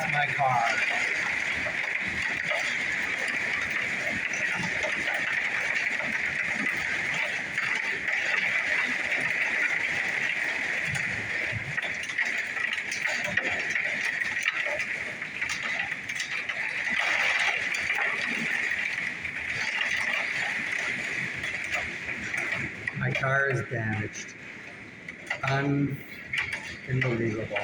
That's my car. My car is damaged. Unbelievable.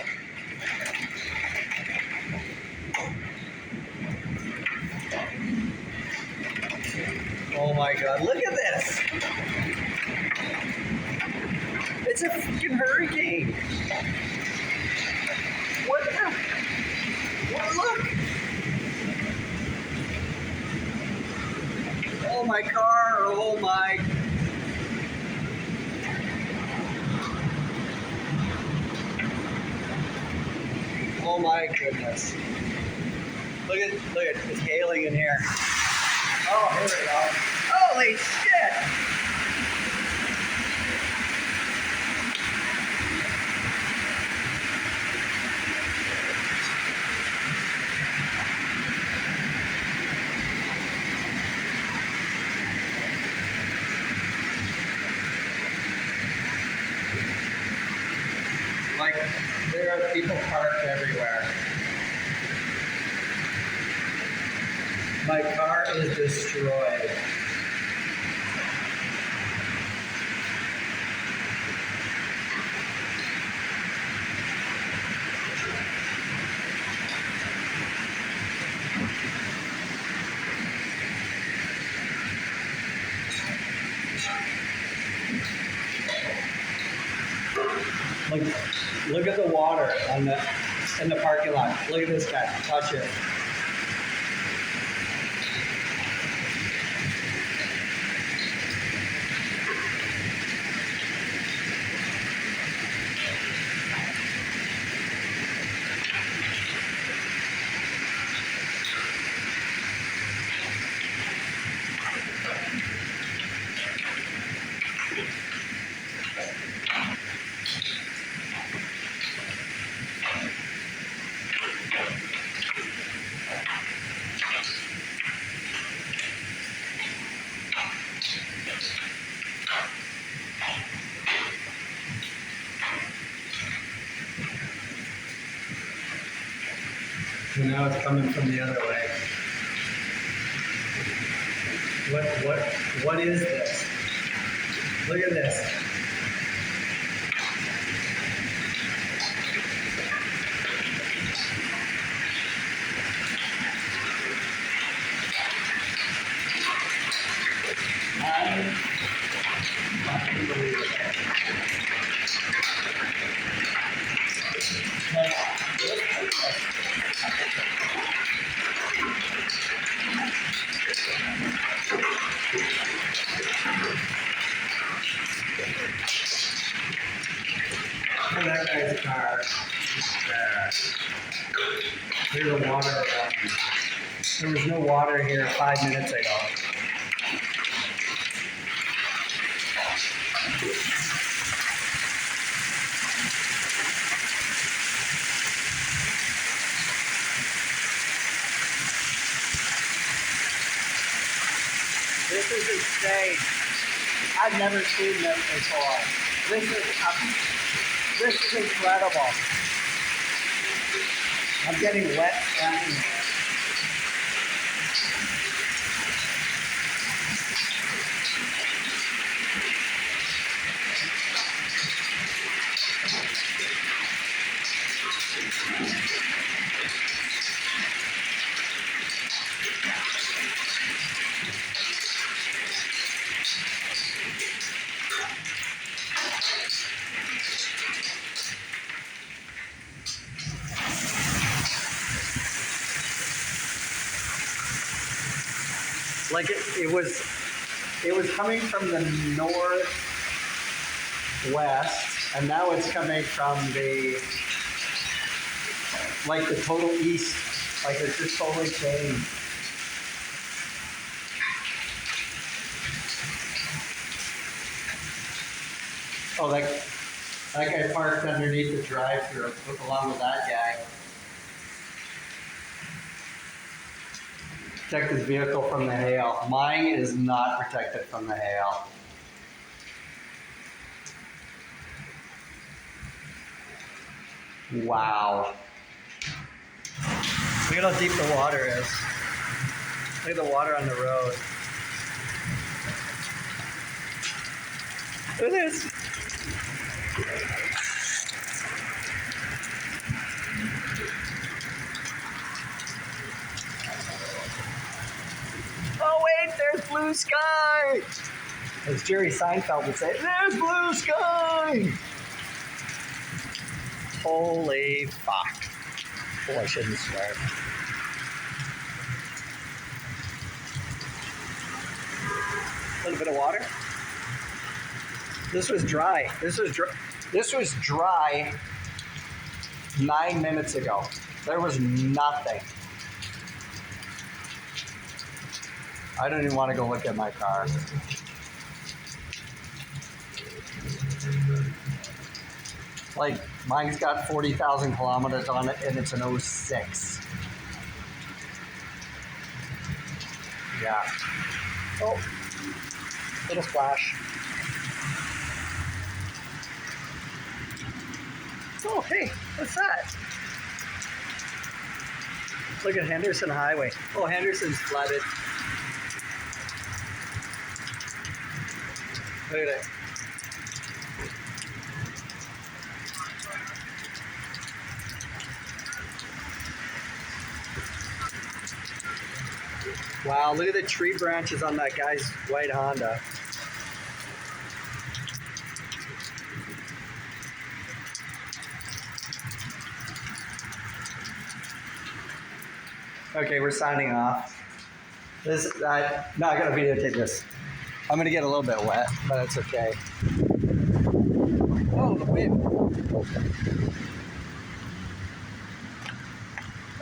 Oh my God, look at this. It's a freaking hurricane. What the? What, look. Oh my car, oh my. Oh my goodness. Look at, it's hailing in here. Oh, here we go. Holy shit! Like, there are people parked everywhere. My car is destroyed. Look at the water in the parking lot. Look at this guy. Touch it. So now it's coming from the other way. What is this? Look at this. Unbelievable. Look at that guy's car. Here's the water around. There was no water here 5 minutes ago. This is insane. I've never seen this before. This is incredible. I'm getting wet standing here. Like it was coming from the northwest, and now it's coming from the total east. Like it's just totally changed. Oh, that guy parked underneath the drive-thru along with that guy. Protect his vehicle from the hail. Mine is not protected from the hail. Wow. Look at how deep the water is. Look at the water on the road. Look at this. Oh wait, there's blue sky! As Jerry Seinfeld would say, there's blue sky! Holy fuck. Oh, I shouldn't swear. A little bit of water. This was dry. This was dry 9 minutes ago. There was nothing. I don't even want to go look at my car. Like, mine's got 40,000 kilometers on it, and it's an 06. Yeah. Oh, little splash. Oh, hey, what's that? Look at Henderson Highway. Oh, Henderson's flooded. Look at it. Wow, look at the tree branches on that guy's white Honda. Okay, we're signing off. This, I'm not gonna videotape this. I'm gonna get a little bit wet, but it's okay. Oh, the wind.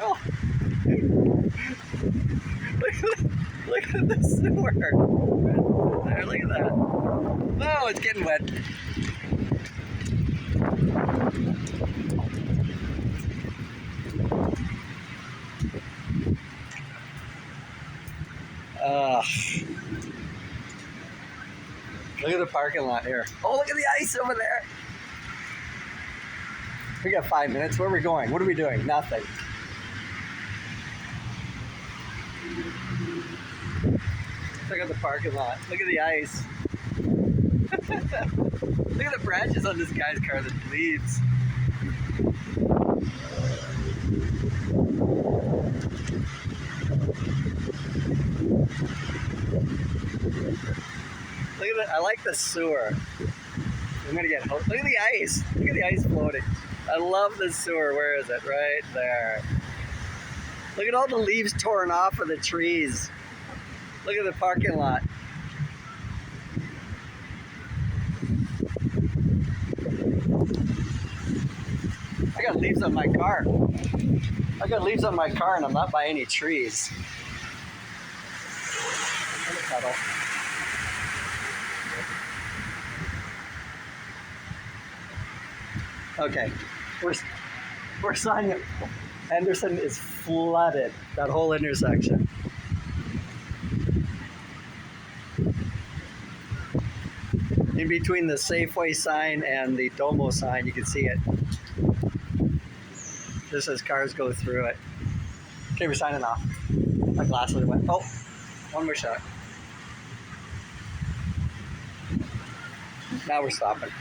Oh. Look at the sewer. There, look at that. Oh, it's getting wet. Look at the parking lot here. Oh, look at the ice over there. We got 5 minutes. Where are we going? What are we doing? Nothing. Look at the parking lot. Look at the ice. Look at the branches on this guy's car, the leaves. Look at it. I like the sewer. I'm gonna get. Look at the ice. Look at the ice floating. I love the sewer. Where is it? Right there. Look at all the leaves torn off of the trees. Look at the parking lot. I got leaves on my car. I got leaves on my car and I'm not by any trees. Okay, we're signing it. Henderson is flooded, that whole intersection. In between the Safeway sign and the Domo sign, you can see it. Just as cars go through it. Okay, we're signing off. My glasses went. Oh, one more shot. Now we're stopping.